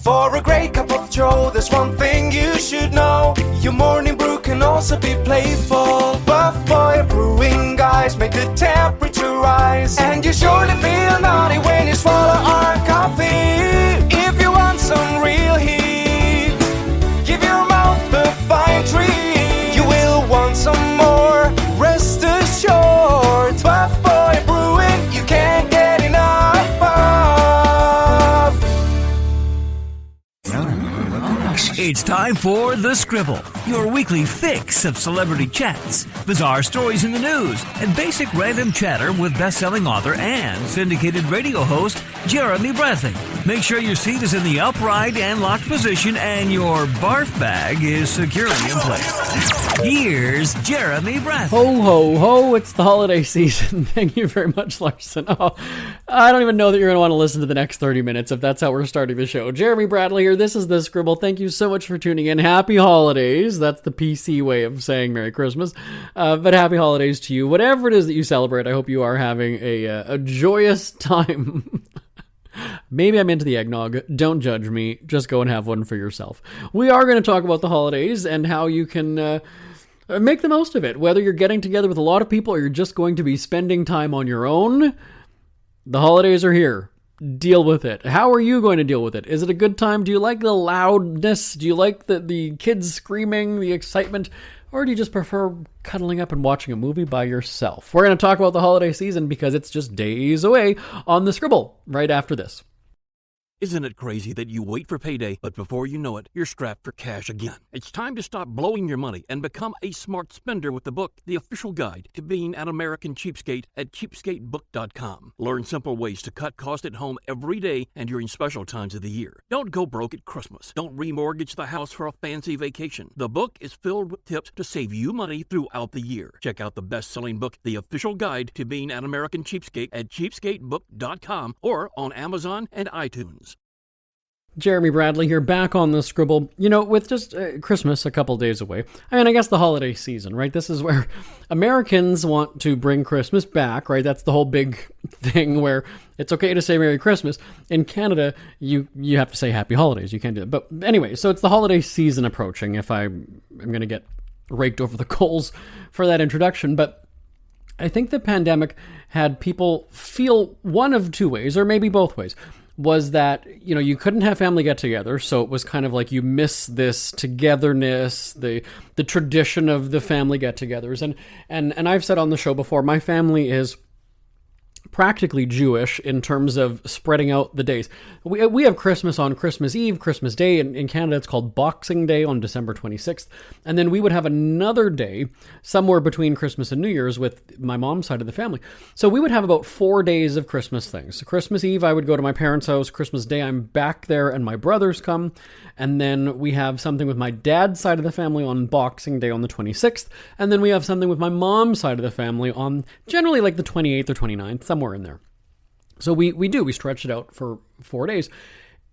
For a great cup of joe, there's one thing you should know. Your morning brew can also be playful. Buff Boy Brewing guys make the temperature rise, and you surely feel naughty when you swallow our coffee. If you want some real heat, give your mouth a fine treat. You will want some more, rest assured. Buff Boy Brewing, you can't get enough of. It's time for The Scribble, your weekly fix of celebrity chats, bizarre stories in the news, and basic random chatter with best-selling author and syndicated radio host Jeremy Bradley. Make sure your seat is in the upright and locked position and your barf bag is securely in place. Here's Jeremy Bradley. Ho, ho, ho, it's the holiday season. Thank you very much, Larson. Oh, I don't even know that you're going to want to listen to the next 30 minutes if that's how we're starting the show. Jeremy Bradley here. This is The Scribble. Thank you so much for tuning in. Happy holidays. That's the PC way of saying Merry Christmas. But happy holidays to you. Whatever it is that you celebrate, I hope you are having a joyous time. Maybe I'm into the eggnog. Don't judge me. Just go and have one for yourself. We are going to talk about the holidays and how you can make the most of it. Whether you're getting together with a lot of people or you're just going to be spending time on your own, the holidays are here. Deal with it. How are you going to deal with it? Is it a good time? Do you like the loudness? Do you like the kids screaming, the excitement? Or do you just prefer cuddling up and watching a movie by yourself? We're going to talk about the holiday season because it's just days away on The Scribble right after this. Isn't it crazy that you wait for payday, but before you know it, you're strapped for cash again? It's time to stop blowing your money and become a smart spender with the book, The Official Guide to Being an American Cheapskate at cheapskatebook.com. Learn simple ways to cut costs at home every day and during special times of the year. Don't go broke at Christmas. Don't remortgage the house for a fancy vacation. The book is filled with tips to save you money throughout the year. Check out the best-selling book, The Official Guide to Being an American Cheapskate at cheapskatebook.com or on Amazon and iTunes. Jeremy Bradley here, back on The Scribble. You know, with just Christmas a couple days away, I mean, I guess the holiday season, right? This is where Americans want to bring Christmas back, right? That's the whole big thing where it's okay to say Merry Christmas. In Canada, you have to say Happy Holidays. You can't do it. But anyway, so it's the holiday season approaching, if I'm going to get raked over the coals for that introduction. But I think the pandemic had people feel one of two ways, or maybe both ways. Was that, you know, you couldn't have family get-together, so it was kind of like you miss this togetherness, the tradition of the family get-togethers. And I've said on the show before, my family is practically Jewish in terms of spreading out the days. We have Christmas on Christmas Eve, Christmas Day. In Canada, it's called Boxing Day on December 26th. And then we would have another day somewhere between Christmas and New Year's with my mom's side of the family. So we would have about 4 days of Christmas things. So Christmas Eve, I would go to my parents' house. Christmas Day, I'm back there and my brothers come. And then we have something with my dad's side of the family on Boxing Day on the 26th. And then we have something with my mom's side of the family on generally like the 28th or 29th, somewhere in there. So we stretch it out for 4 days.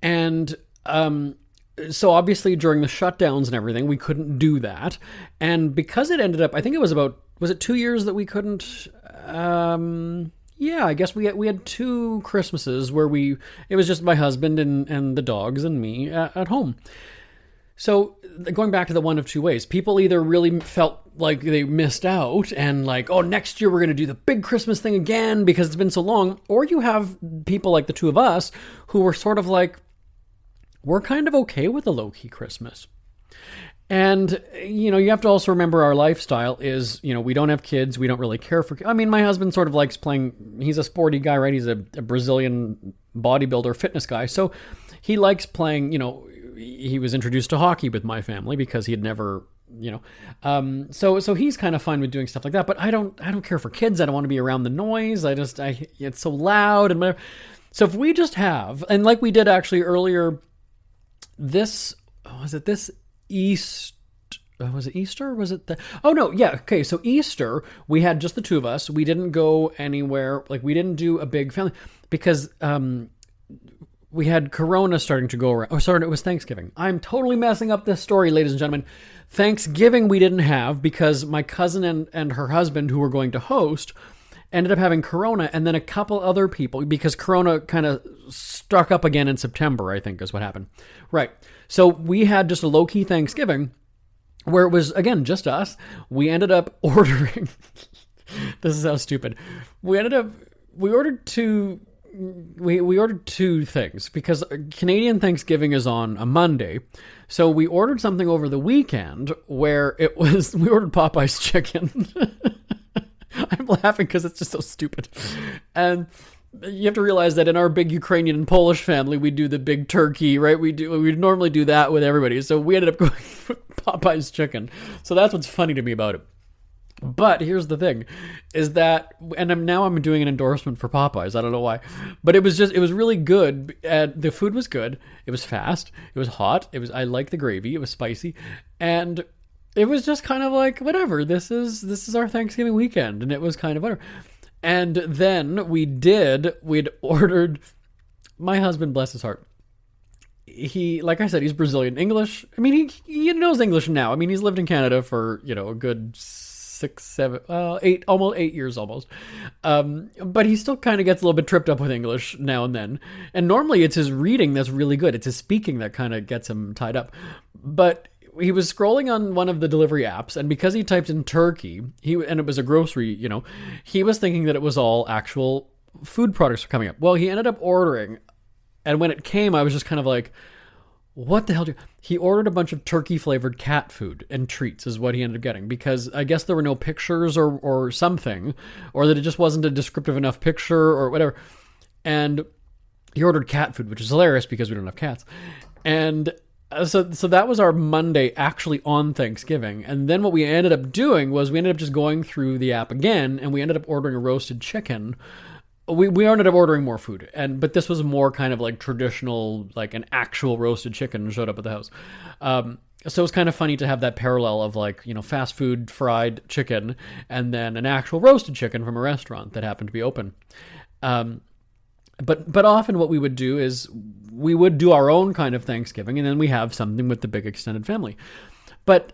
And so obviously during the shutdowns and everything, we couldn't do that. And because it ended up, I think it was it 2 years that we couldn't, yeah, I guess we had 2 Christmases where it was just my husband and the dogs and me at home. So going back to the one of two ways, people either really felt like they missed out and like, oh, next year we're going to do the big Christmas thing again because it's been so long. Or you have people like the two of us who were sort of like, we're kind of okay with a low-key Christmas. And, you know, you have to also remember our lifestyle is, you know, we don't have kids. We don't really care for, I mean, my husband sort of likes playing, he's a sporty guy, right? He's a Brazilian bodybuilder, fitness guy. So he likes playing, you know, he was introduced to hockey with my family because he had never, you know, so he's kind of fine with doing stuff like that. But I don't care for kids. I don't want to be around the noise. It's so loud and whatever. So if we just have, and like we did actually earlier, was it Easter? So Easter, we had just the two of us. We didn't go anywhere. Like we didn't do a big family because, we had Corona starting to go around. Oh, sorry, it was Thanksgiving. I'm totally messing up this story, ladies and gentlemen. Thanksgiving we didn't have because my cousin and her husband, who were going to host, ended up having Corona, and then a couple other people, because Corona kind of struck up again in September, I think is what happened. Right. So we had just a low-key Thanksgiving where it was, again, just us. We ended up ordering... This is how stupid. We ordered two things because Canadian Thanksgiving is on a Monday. So we ordered something over the weekend where we ordered Popeye's chicken. I'm laughing because it's just so stupid. And you have to realize that in our big Ukrainian and Polish family, we do the big turkey, right? We normally do that with everybody. So we ended up going with Popeye's chicken. So that's what's funny to me about it. But here's the thing, is that, and I'm doing an endorsement for Popeyes. I don't know why, but it was really good. The food was good. It was fast. It was hot. I like the gravy. It was spicy, and it was just kind of like, whatever. This is our Thanksgiving weekend, and it was kind of whatever. And then we'd ordered. My husband, bless his heart. He, like I said, he's Brazilian. English. I mean, he knows English now. I mean, he's lived in Canada for a good 8 years almost. But he still kind of gets a little bit tripped up with English now and then. And normally it's his reading that's really good. It's his speaking that kind of gets him tied up. But he was scrolling on one of the delivery apps, and because he typed in turkey, and it was a grocery, he was thinking that it was all actual food products coming up. Well, he ended up ordering, and when it came, I was just kind of like, what the hell he ordered a bunch of turkey flavored cat food and treats is what he ended up getting, because I guess there were no pictures or something, or that it just wasn't a descriptive enough picture or whatever. And he ordered cat food, which is hilarious because we don't have cats. And so that was our Monday actually on Thanksgiving. And then what we ended up doing was we ended up just going through the app again, and we ended up ordering a roasted chicken. We ended up ordering more food, but this was more kind of like traditional, like an actual roasted chicken showed up at the house. So it was kind of funny to have that parallel of like, fast food fried chicken and then an actual roasted chicken from a restaurant that happened to be open. But often what we would do is we would do our own kind of Thanksgiving, and then we have something with the big extended family. But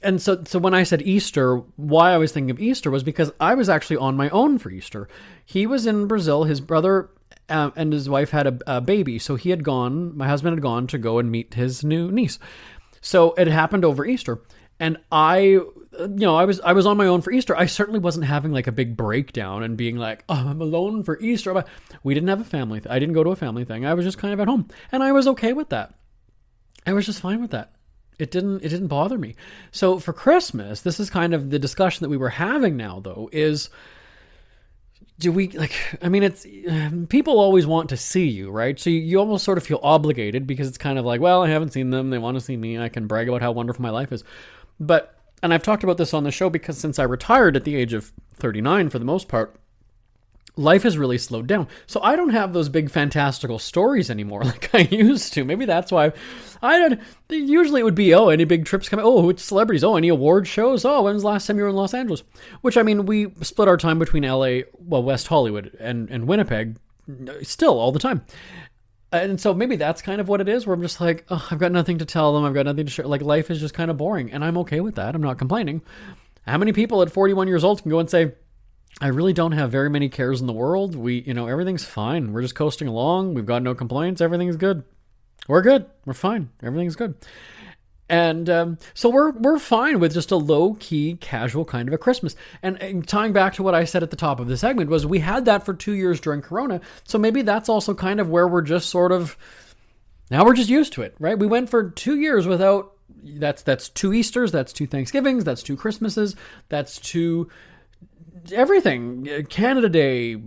and so when I said Easter, why I was thinking of Easter was because I was actually on my own for Easter. He was in Brazil. His brother and his wife had a baby, so my husband had gone to go and meet his new niece. So it happened over Easter, and I was on my own for Easter. I certainly wasn't having like a big breakdown and being like, oh, I'm alone for Easter. But we didn't have a family. I didn't go to a family thing. I was just kind of at home, and I was okay with that. I was just fine with that. It didn't bother me. So for Christmas, this is kind of the discussion that we were having now, though, is do we, it's, people always want to see you, right? So you almost sort of feel obligated because it's kind of like, well, I haven't seen them. They want to see me. I can brag about how wonderful my life is. And I've talked about this on the show because since I retired at the age of 39, for the most part, life has really slowed down. So I don't have those big fantastical stories anymore like I used to. Maybe that's why usually it would be, any big trips coming? Oh, which celebrities? Oh, any award shows? Oh, when's the last time you were in Los Angeles? Which, we split our time between LA, West Hollywood and Winnipeg still all the time. And so maybe that's kind of what it is, where I'm just like, oh, I've got nothing to tell them. I've got nothing to share. Like, life is just kind of boring, and I'm okay with that. I'm not complaining. How many people at 41 years old can go and say, I really don't have very many cares in the world. Everything's fine. We're just coasting along. We've got no complaints. Everything's good. We're good. We're fine. Everything's good. And so we're fine with just a low-key, casual kind of a Christmas. And tying back to what I said at the top of the segment was we had that for 2 years during Corona. So maybe that's also kind of where we're just sort of, now we're just used to it, right? We went for 2 years without, that's 2 Easters, that's 2 Thanksgivings, that's 2 Christmases, that's 2... everything, Canada Day,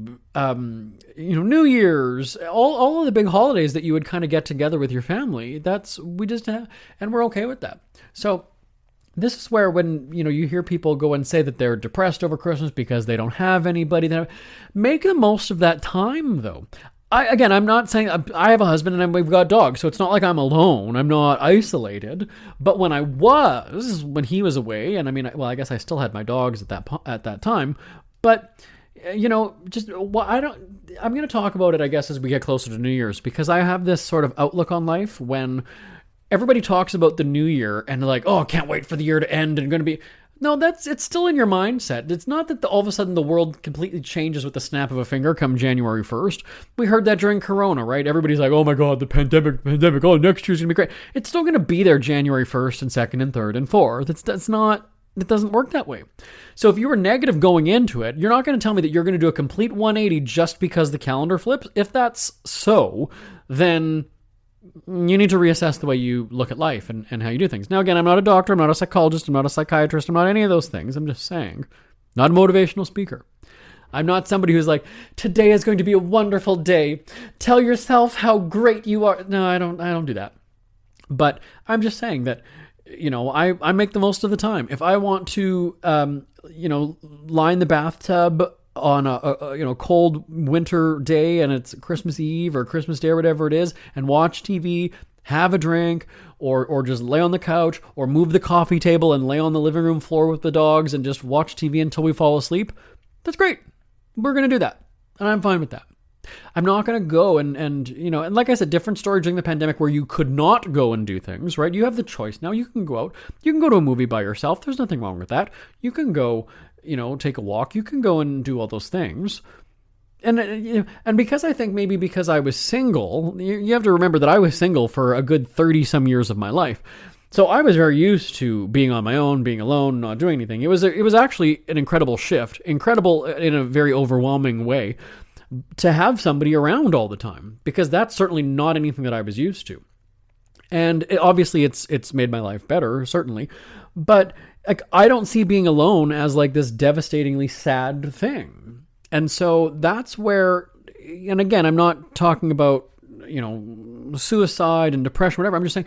New Year's, all of the big holidays that you would kind of get together with your family. We just have, and we're okay with that. So this is where when, you hear people go and say that they're depressed over Christmas because they don't have anybody, make the most of that time though. I'm not saying I have a husband and we've got dogs, so it's not like I'm alone. I'm not isolated. But when when he was away, and I guess I still had my dogs at that time. But I'm going to talk about it, I guess, as we get closer to New Year's, because I have this sort of outlook on life when everybody talks about the New Year and they're like, oh, I can't wait for the year to end and going to be. No, it's still in your mindset. It's not that all of a sudden the world completely changes with the snap of a finger come January 1st. We heard that during Corona, right? Everybody's like, oh my God, the pandemic, oh, next year's going to be great. It's still going to be there January 1st and 2nd and 3rd and 4th. It doesn't work that way. So if you were negative going into it, you're not going to tell me that you're going to do a complete 180 just because the calendar flips. If that's so, then you need to reassess the way you look at life and how you do things. Now, again, I'm not a doctor, I'm not a psychologist, I'm not a psychiatrist, I'm not any of those things. I'm just saying, not a motivational speaker. I'm not somebody who's like, today is going to be a wonderful day. Tell yourself how great you are. No, I don't do that. But I'm just saying that, I make the most of the time. If I want to, lie in the bathtub on a cold winter day and it's Christmas Eve or Christmas Day or whatever it is, and watch TV, have a drink, or just lay on the couch, or move the coffee table and lay on the living room floor with the dogs and just watch TV until we fall asleep, that's great. We're going to do that. And I'm fine with that. I'm not going to go and like I said, different story during the pandemic where you could not go and do things, right? You have the choice. Now you can go out. You can go to a movie by yourself. There's nothing wrong with that. You can go, take a walk. You can go and do all those things. And because I think maybe because I was single, you have to remember that I was single for a good 30 some years of my life. So I was very used to being on my own, being alone, not doing anything. It was actually an incredible shift, incredible in a very overwhelming way, to have somebody around all the time, because that's certainly not anything that I was used to. And obviously it's made my life better, certainly. But I don't see being alone as like this devastatingly sad thing. And so that's where, and again, I'm not talking about, suicide and depression, whatever. I'm just saying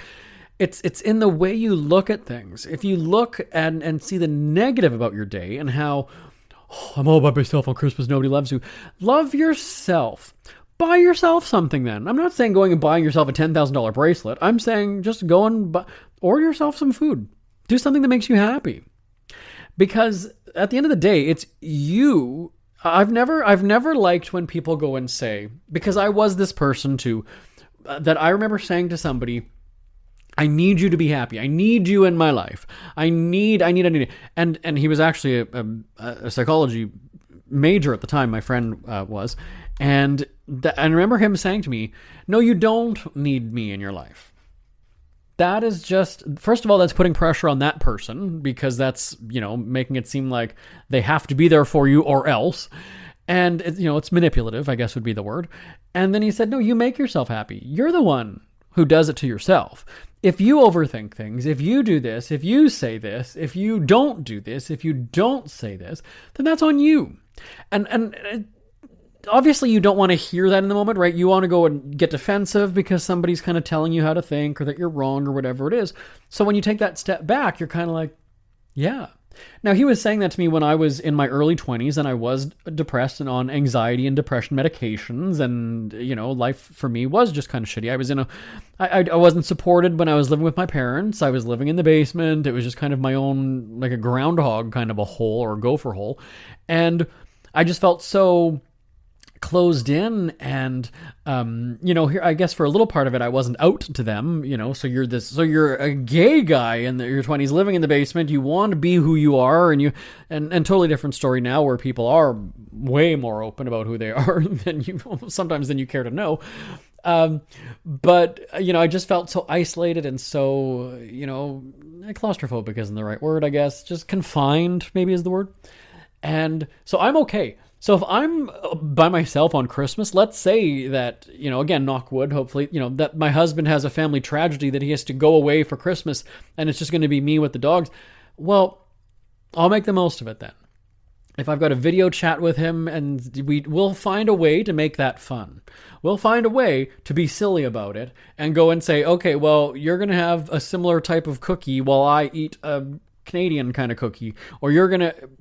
it's in the way you look at things. If you look and see the negative about your day and how, I'm all by myself on Christmas, nobody loves you. Love yourself. Buy yourself something then. I'm not saying going and buying yourself a $10,000 bracelet. I'm saying just go and order yourself some food. Do something that makes you happy. Because at the end of the day, it's you. I've never liked when people go and say, because I was this person too, that I remember saying to somebody, I need you to be happy. I need you in my life. I need. And he was actually a psychology major at the time, my friend was. And I remember him saying to me, no, you don't need me in your life. That is just, first of all, that's putting pressure on that person, because that's, making it seem like they have to be there for you or else. And, it's manipulative, I guess would be the word. And then he said, no, you make yourself happy. You're the one who does it to yourself. If you overthink things, if you do this, if you say this, if you don't do this, if you don't say this, then that's on you. And obviously you don't want to hear that in the moment, right? You want to go and get defensive because somebody's kind of telling you how to think or that you're wrong or whatever it is. So when you take that step back, you're kind of like, yeah. Now, he was saying that to me when I was in my early 20s and I was depressed and on anxiety and depression medications, and, life for me was just kind of shitty. I was I wasn't supported when I was living with my parents. I was living in the basement. It was just kind of my own, like a groundhog kind of a hole or a gopher hole. And I just felt so closed in, and here, I guess for a little part of it, I wasn't out to them, so you're a gay guy in your 20s living in the basement. You want to be who you are, and totally different story now, where people are way more open about who they are than you care to know. But I just felt so isolated and so, claustrophobic isn't the right word, I guess, just confined maybe is the word. And so I'm okay. So if I'm by myself on Christmas, let's say that, again, knock wood, hopefully, that my husband has a family tragedy that he has to go away for Christmas and it's just going to be me with the dogs. Well, I'll make the most of it then. If I've got a video chat with him, and we'll find a way to make that fun. We'll find a way to be silly about it and go and say, okay, well, you're going to have a similar type of cookie while I eat a Canadian kind of cookie, or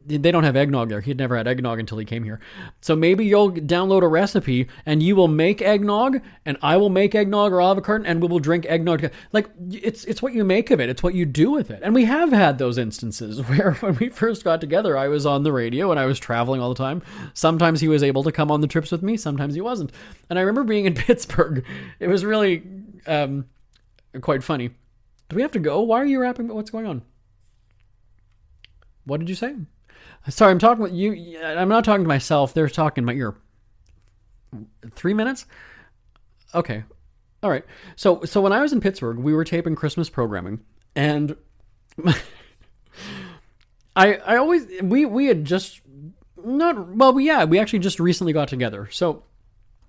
they don't have eggnog there. He'd never had eggnog until he came here. So maybe you'll download a recipe and you will make eggnog and I will make eggnog, or I'll have a carton and we will drink eggnog. Like it's what you make of it. It's what you do with it. And we have had those instances where when we first got together, I was on the radio and I was traveling all the time. Sometimes he was able to come on the trips with me. Sometimes he wasn't. And I remember being in Pittsburgh. It was really quite funny. Do we have to go? Why are you rapping? What's going on? What did you say? Sorry, I'm talking with you. I'm not talking to myself. They're talking in my ear. 3 minutes? Okay. All right. So when I was in Pittsburgh, we were taping Christmas programming, and we had just we actually just recently got together. So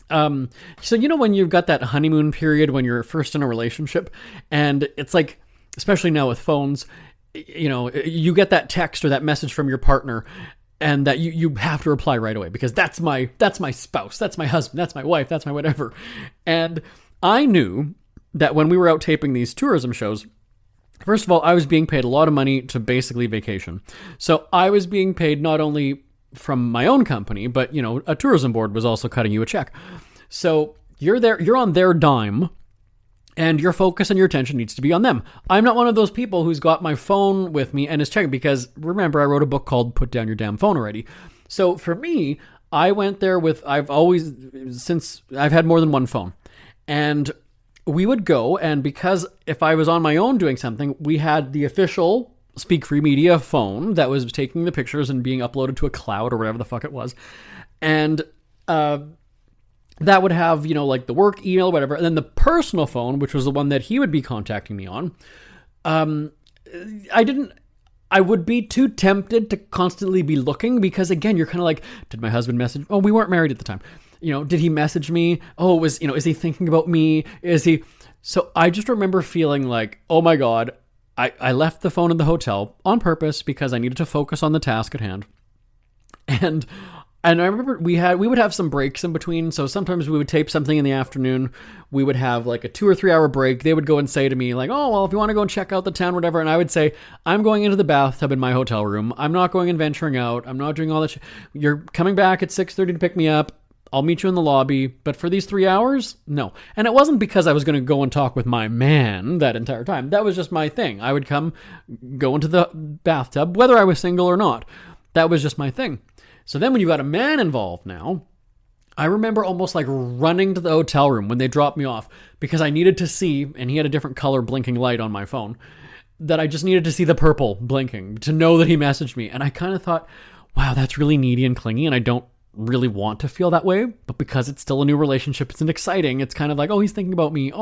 you know when you've got that honeymoon period when you're first in a relationship, and it's like, especially now with phones, you know, you get that text or that message from your partner, and that you have to reply right away because that's my spouse, that's my husband, that's my wife, that's my whatever. And I knew that when we were out taping these tourism shows, first of all, I was being paid a lot of money to basically vacation. So I was being paid not only from my own company, but, you know, a tourism board was also cutting you a check. So you're on their dime, and your focus and your attention needs to be on them. I'm not one of those people who's got my phone with me and is checking, because remember, I wrote a book called Put Down Your Damn Phone Already. So for me, I went there with, since I've had more than one phone. And we would go, and because if I was on my own doing something, we had the official Speak Free Media phone that was taking the pictures and being uploaded to a cloud or whatever the fuck it was. And that would have, you know, like the work email, whatever. And then the personal phone, which was the one that he would be contacting me on, I would be too tempted to constantly be looking, because again, you're kind of like, did my husband message? Oh, we weren't married at the time. You know, did he message me? Oh, is he thinking about me? So I just remember feeling like, oh my God, I left the phone in the hotel on purpose because I needed to focus on the task at hand. And I remember we would have some breaks in between. So sometimes we would tape something in the afternoon. We would have like a 2 or 3 hour break. They would go and say to me like, oh, well, if you want to go and check out the town, whatever. And I would say, I'm going into the bathtub in my hotel room. I'm not going and venturing out. I'm not doing all that shit. You're coming back at 6:30 to pick me up. I'll meet you in the lobby. But for these 3 hours, no. And it wasn't because I was going to go and talk with my man that entire time. That was just my thing. I would go into the bathtub, whether I was single or not. That was just my thing. So then when you got a man involved now, I remember almost like running to the hotel room when they dropped me off, because I needed to see, and he had a different color blinking light on my phone, that I just needed to see the purple blinking to know that he messaged me. And I kind of thought, wow, that's really needy and clingy, and I don't really want to feel that way. But because it's still a new relationship, it's exciting. It's kind of like, oh, he's thinking about me.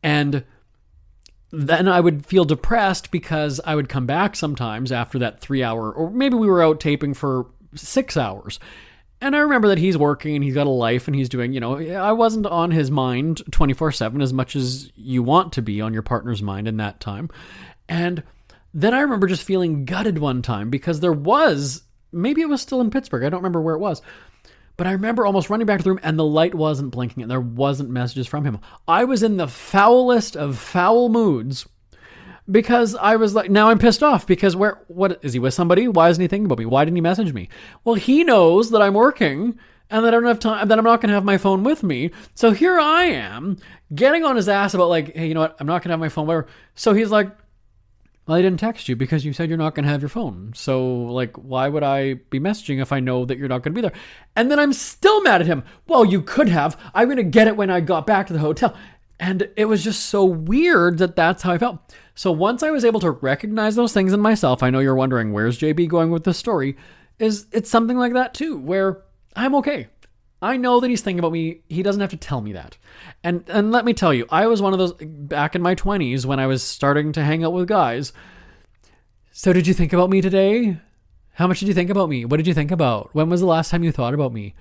And then I would feel depressed because I would come back sometimes after that 3 hour, or maybe we were out taping for 6 hours. And I remember that he's working and he's got a life and he's doing, you know, I wasn't on his mind 24/7 as much as you want to be on your partner's mind in that time. And then I remember just feeling gutted one time because maybe it was still in Pittsburgh. I don't remember where it was. But I remember almost running back to the room and the light wasn't blinking and there wasn't messages from him. I was in the foulest of foul moods because I was like, now I'm pissed off because what is he with somebody? Why isn't he thinking about me? Why didn't he message me? Well, he knows that I'm working and that I don't have time, that I'm not going to have my phone with me. So here I am getting on his ass about like, hey, you know what? I'm not going to have my phone, whatever. So he's like, well, I didn't text you because you said you're not going to have your phone. So, like, why would I be messaging if I know that you're not going to be there? And then I'm still mad at him. Well, you could have. I'm going to get it when I got back to the hotel. And it was just so weird that that's how I felt. So once I was able to recognize those things in myself, I know you're wondering, where's JB going with this story? It's something like that too, where I'm okay. I know that he's thinking about me. He doesn't have to tell me that. And let me tell you, I was one of those back in my 20s when I was starting to hang out with guys. So did you think about me today? How much did you think about me? What did you think about? When was the last time you thought about me?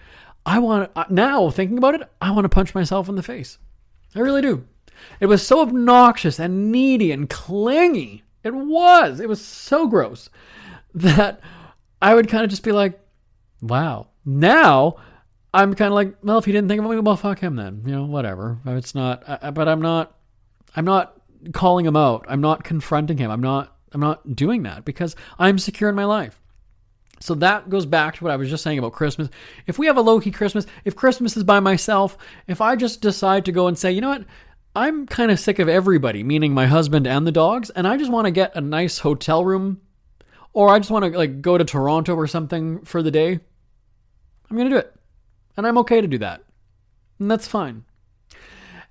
Now thinking about it, I want to punch myself in the face. I really do. It was so obnoxious and needy and clingy. It was so gross that I would kind of just be like, wow. Now I'm kind of like, well, if he didn't think about me, well, fuck him then. You know, whatever. It's not, but I'm not calling him out. I'm not confronting him. I'm not doing that because I'm secure in my life. So that goes back to what I was just saying about Christmas. If we have a low-key Christmas, if Christmas is by myself, if I just decide to go and say, you know what, I'm kind of sick of everybody, meaning my husband and the dogs, and I just want to get a nice hotel room, or I just want to like go to Toronto or something for the day, I'm going to do it. And I'm okay to do that. And that's fine.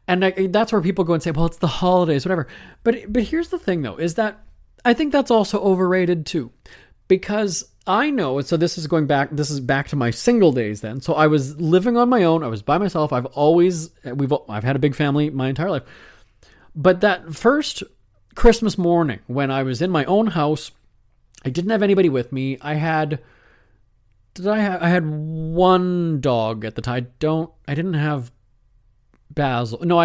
And that's where people go and say, well, it's the holidays, whatever. But here's the thing, though, is that I think that's also overrated too, because I know, so this is back to my single days then. So I was living on my own. I was by myself. I've had a big family my entire life. But that first Christmas morning when I was in my own house, I didn't have anybody with me. I had one dog at the time. I didn't have Basil. No,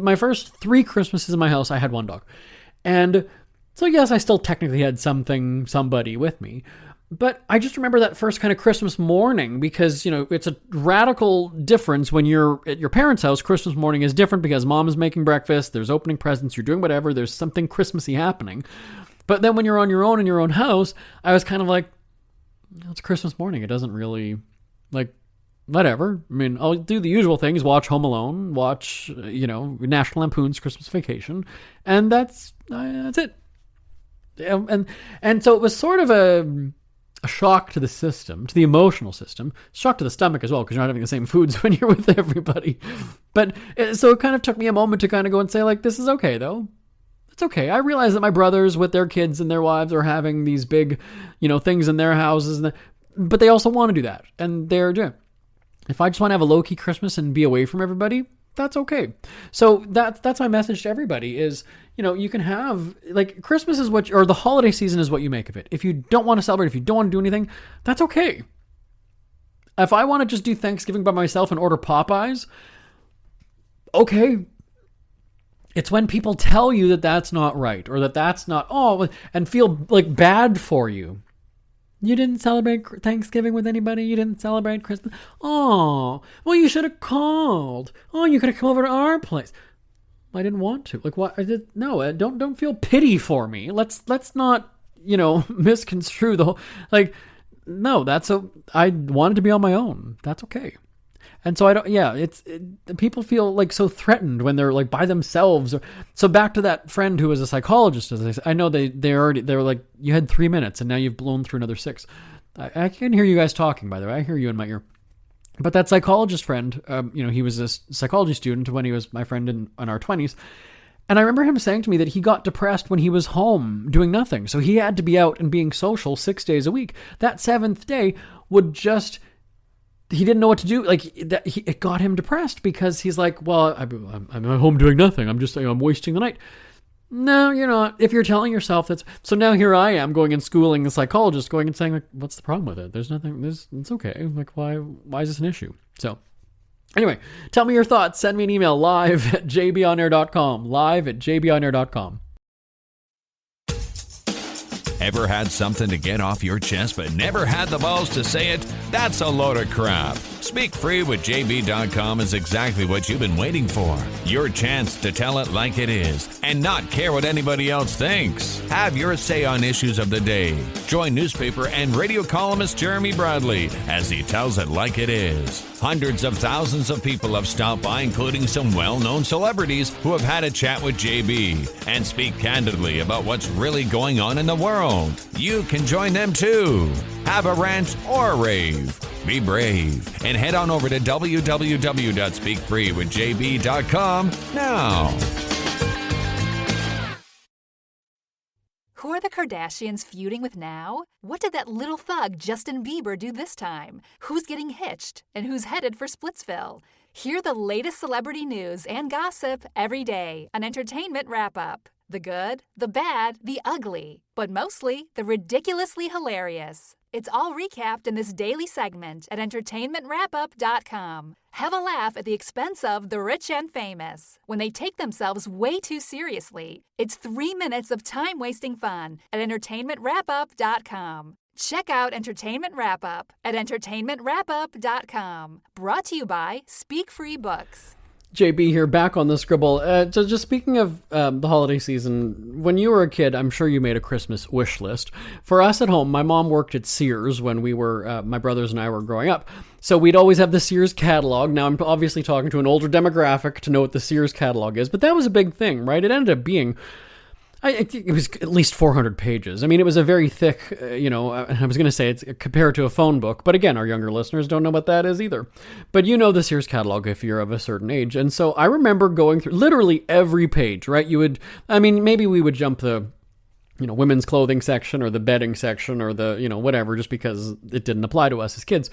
my first 3 Christmases in my house, I had one dog. And so yes, I still technically had somebody with me. But I just remember that first kind of Christmas morning because, it's a radical difference when you're at your parents' house. Christmas morning is different because mom is making breakfast, there's opening presents, you're doing whatever, there's something Christmassy happening. But then when you're on your own in your own house, I was kind of like, it's Christmas morning. It doesn't really, whatever. I mean, I'll do the usual things, watch Home Alone, watch, National Lampoon's Christmas Vacation, and that's it. And so it was sort of a shock to the system, to the emotional system, shock to the stomach as well, because you're not having the same foods when you're with everybody. But so it kind of took me a moment to kind of go and say, this is okay, though. It's okay. I realize that my brothers with their kids and their wives are having these big, things in their houses, but they also want to do that. And they're doing it. If I just want to have a low-key Christmas and be away from everybody, that's okay. So that's my message to everybody is, you can have, Christmas is or the holiday season is what you make of it. If you don't want to celebrate, if you don't want to do anything, that's okay. If I want to just do Thanksgiving by myself and order Popeyes, okay. It's when people tell you that that's not right or that that's not, and feel bad for you. You didn't celebrate Thanksgiving with anybody? You didn't celebrate Christmas? Oh, well, you should have called. Oh, you could have come over to our place. I didn't want to. What? No, don't feel pity for me. Let's not, misconstrue the whole, no, I wanted to be on my own. That's okay. And so people feel so threatened when they're by themselves. So back to that friend who was a psychologist, as I said, I know they're like, you had 3 minutes and now you've blown through another 6. I can hear you guys talking, by the way. I hear you in my ear. But that psychologist friend, he was a psychology student when he was my friend in our 20s. And I remember him saying to me that he got depressed when he was home doing nothing. So he had to be out and being social 6 days a week. That 7th day he didn't know what to do. It got him depressed because he's like, well, I'm at home doing nothing. I'm wasting the night. No, you're not. If you're telling yourself that's, so now here I am going and schooling a psychologist, going and saying what's the problem with it? There's nothing. It's okay. Why is this an issue? So anyway, tell me your thoughts. Send me an email live@jbonair.com. live@jbonair.com. Ever had something to get off your chest but never had the balls to say it? That's a load of crap. Speak Free with JB.com is exactly what you've been waiting for. Your chance to tell it like it is and not care what anybody else thinks. Have your say on issues of the day. Join newspaper and radio columnist Jeremy Bradley as he tells it like it is. Hundreds of thousands of people have stopped by, including some well-known celebrities who have had a chat with JB and speak candidly about what's really going on in the world. You can join them too. Have a rant or a rave. Be brave and head on over to www.speakfreewithjb.com now. Who are the Kardashians feuding with now? What did that little thug Justin Bieber do this time? Who's getting hitched? And who's headed for Splitsville? Hear the latest celebrity news and gossip every day on Entertainment Wrap-Up. The good, the bad, the ugly, but mostly the ridiculously hilarious. It's all recapped in this daily segment at entertainmentwrapup.com. Have a laugh at the expense of the rich and famous when they take themselves way too seriously. It's 3 minutes of time-wasting fun at entertainmentwrapup.com. Check out Entertainment Wrap-Up at entertainmentwrapup.com. Brought to you by Speak Free Books. JB here, back on the Scribble. So just speaking of the holiday season, when you were a kid, I'm sure you made a Christmas wish list. For us at home, my mom worked at Sears when we were, my brothers and I were growing up. So we'd always have the Sears catalog. Now, I'm obviously talking to an older demographic to know what the Sears catalog is, but that was a big thing, right? It ended up being, I think it was at least 400 pages. I mean, it was a very thick, I was going to say it's compared to a phone book, but again, our younger listeners don't know what that is either. But you know the Sears catalog if you're of a certain age. And so I remember going through literally every page, right? Maybe we would jump the women's clothing section or the bedding section or the, whatever, just because it didn't apply to us as kids.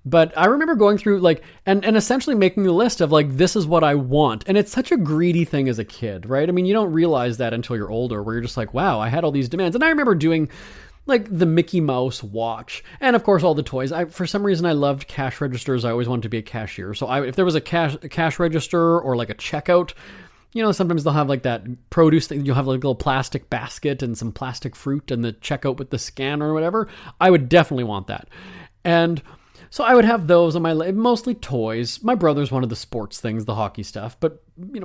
But I remember going through and essentially making a list of this is what I want. And it's such a greedy thing as a kid, right? I mean, you don't realize that until you're older, where you're just like, wow, I had all these demands. And I remember doing the Mickey Mouse watch and of course all the toys. For some reason I loved cash registers. I always wanted to be a cashier. So if there was a cash register or a checkout, sometimes they'll have that produce thing. You'll have a little plastic basket and some plastic fruit and the checkout with the scanner or whatever. I would definitely want that. And so I would have those on my list, mostly toys. My brothers wanted the sports things, the hockey stuff. But,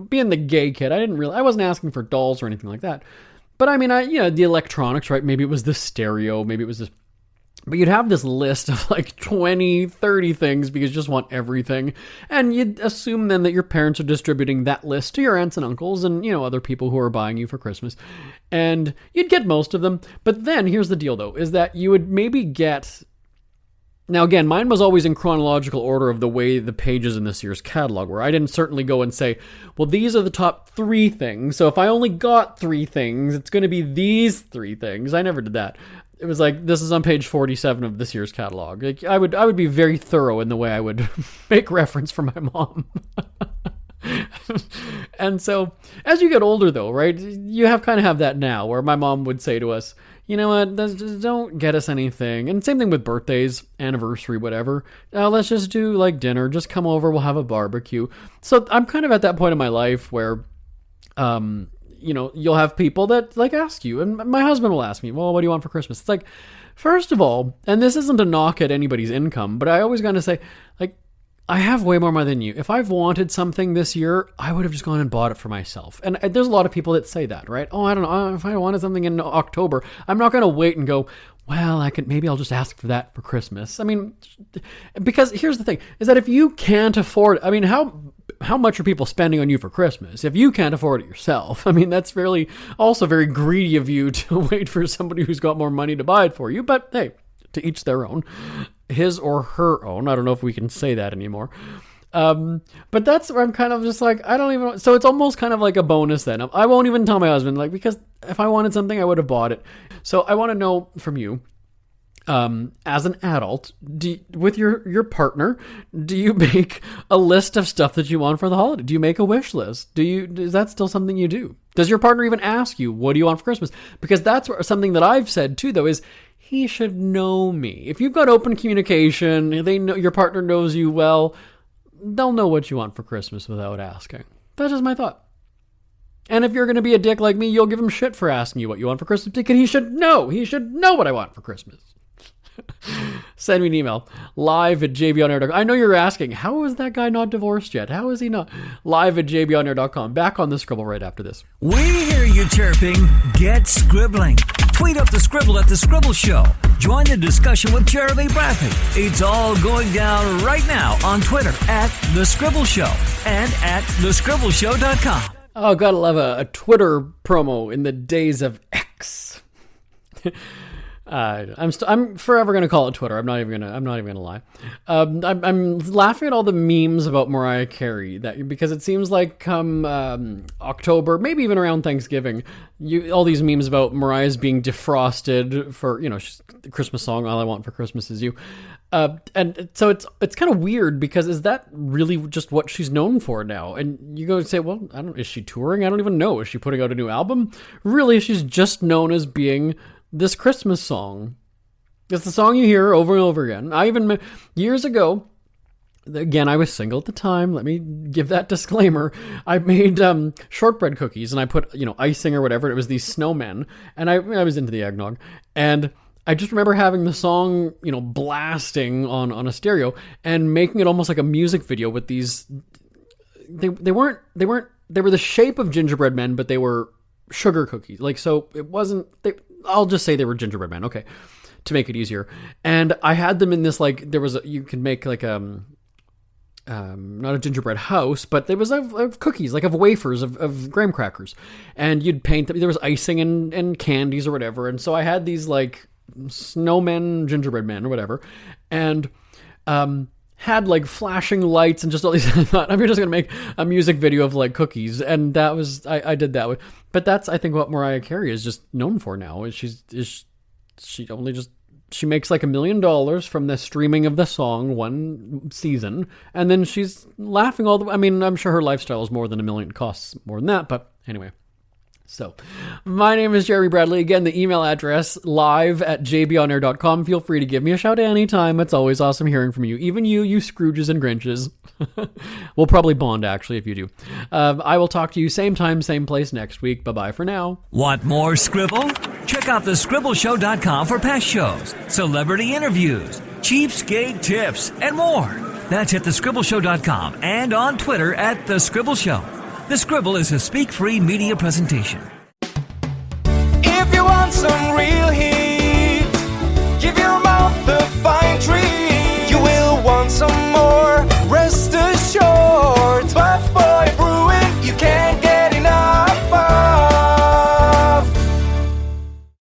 being the gay kid, I wasn't asking for dolls or anything like that. But I mean, the electronics, right? Maybe it was the stereo, maybe it was this. But you'd have this list of 20, 30 things because you just want everything. And you'd assume then that your parents are distributing that list to your aunts and uncles and, other people who are buying you for Christmas. And you'd get most of them. But then here's the deal, though, is that you would maybe get... Now, again, mine was always in chronological order of the way the pages in this year's catalog were. I didn't certainly go and say, well, these are the top 3 things. So if I only got 3 things, it's going to be these 3 things. I never did that. It was this is on page 47 of this year's catalog. I would be very thorough in the way I would make reference for my mom. And so as you get older, though, right, you kind of have that now where my mom would say to us, you know what, just don't get us anything. And same thing with birthdays, anniversary, whatever. Let's just do dinner. Just come over. We'll have a barbecue. So I'm kind of at that point in my life where, you'll have people that ask you, and my husband will ask me, well, what do you want for Christmas? It's first of all, and this isn't a knock at anybody's income, but I always got to say, I have way more money than you. If I've wanted something this year, I would have just gone and bought it for myself. And there's a lot of people that say that, right? Oh, I don't know. If I wanted something in October, I'm not going to wait and go, well, maybe I'll just ask for that for Christmas. I mean, because here's the thing, is that if you can't afford, I mean, how much are people spending on you for Christmas? If you can't afford it yourself, I mean, that's also very greedy of you to wait for somebody who's got more money to buy it for you. But hey, to each their own. His or her own. I don't know if we can say that anymore. But that's where I'm kind of just I don't even know. So it's almost kind of like a bonus then. I won't even tell my husband, because if I wanted something, I would have bought it. So I want to know from you, as an adult, with your partner, do you make a list of stuff that you want for the holiday? Do you make a wish list? Is that still something you do? Does your partner even ask you, what do you want for Christmas? Because that's something that I've said too, though, is he should know me. If you've got open communication, your partner knows you well, they'll know what you want for Christmas without asking. That's just my thought. And if you're going to be a dick like me, you'll give him shit for asking you what you want for Christmas, because he should know. He should know what I want for Christmas. Send me an email, live@jbonair.com. I know you're asking, how is that guy not divorced yet? How is he not? live@jbonair.com. Back on the Scribble right after this. We hear you chirping. Get scribbling. Tweet up the Scribble at The Scribble Show. Join the discussion with Jeremy Bradley. It's all going down right now on Twitter @The Scribble Show and @thescribbleshow.com. Oh, gotta love a Twitter promo in the days of X. I'm forever gonna call it Twitter. I'm not even gonna lie. I'm laughing at all the memes about Mariah Carey because it seems like come October, maybe even around Thanksgiving, all these memes about Mariah's being defrosted for she's the Christmas song "All I Want for Christmas Is You," and so it's kind of weird because is that really just what she's known for now? And you go and say, well, is she touring? I don't even know. Is she putting out a new album? Really, she's just known as being this Christmas song. It's the song you hear over and over again. I even, years ago, again, I was single at the time. Let me give that disclaimer. I made shortbread cookies and I put, icing or whatever. It was these snowmen. And I was into the eggnog. And I just remember having the song, blasting on a stereo and making it almost like a music video with these. They were the shape of gingerbread men, but they were sugar cookies. So it wasn't, I'll just say they were gingerbread men. Okay. To make it easier. And I had them in this, you could make not a gingerbread house, but there was of cookies, of wafers, of graham crackers. And you'd paint them. There was icing and candies or whatever. And so I had these snowmen, gingerbread men or whatever. And, had like flashing lights and just all these. I thought, I'm just gonna make a music video of like cookies, and that was I did that way. But that's, I think, what Mariah Carey is just known for now. She makes like $1 million from the streaming of the song one season, and then she's laughing all the way. I mean, I'm sure her lifestyle is more than $1 million, costs more than that, but anyway. So, my name is Jeremy Bradley. Again, the email address, live@jbonair.com. Feel free to give me a shout anytime. It's always awesome hearing from you. Even you Scrooges and Grinches. We'll probably bond, actually, if you do. I will talk to you same time, same place next week. Bye-bye for now. Want more Scribble? Check out thescribbleshow.com for past shows, celebrity interviews, cheapskate tips, and more. That's at thescribbleshow.com and on Twitter at The Scribble Show. The Scribble is a speak-free media presentation. If you want some